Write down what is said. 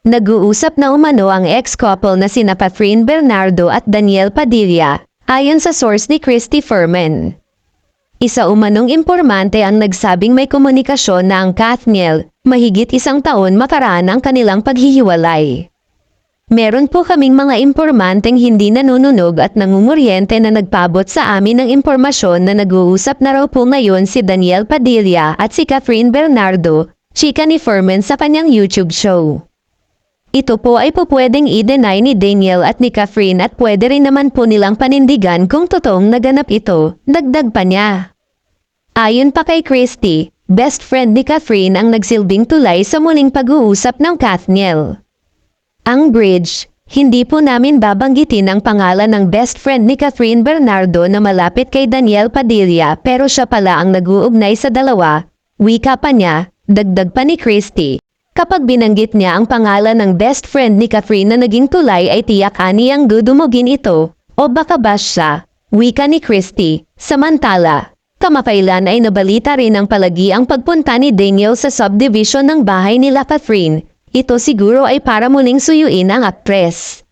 Nag-uusap na umano ang ex-couple na sina Catherine Bernardo at Daniel Padilla, ayon sa source ni Christy Furman. Isa umanong impormante ang nagsabing may komunikasyon na ang Kathniel, mahigit isang taon makaraan ang kanilang paghihiwalay. Meron po kaming mga impormanteng hindi nanununog at nangunguryente na nagpabot sa amin ng impormasyon na nag-uusap na raw po ngayon si Daniel Padilla at si Catherine Bernardo, chika ni Furman sa kanyang YouTube show. Ito po ay pupwedeng i-deny ni Daniel at ni Catherine at pwede rin naman po nilang panindigan kung totoong naganap ito, dagdag pa niya. Ayon pa kay Christy, best friend ni Catherine ang nagsilbing tulay sa muling pag-uusap ng Kathniel. Ang bridge, hindi po namin babanggitin ang pangalan ng best friend ni Catherine Bernardo na malapit kay Daniel Padilla pero siya pala ang nag-uugnay sa dalawa, wika pa niya, dagdag pa ni Christy. Kapag binanggit niya ang pangalan ng best friend ni Catherine na naging tulay ay tiyak aniyang dudumugin ito, o baka bash siya, wika ni Christy. Samantala, kamakailan ay nabalita rin ang palagiang pagpunta ni Daniel sa subdivision ng bahay nila Catherine. Ito siguro ay para muling suyuin ang aktres.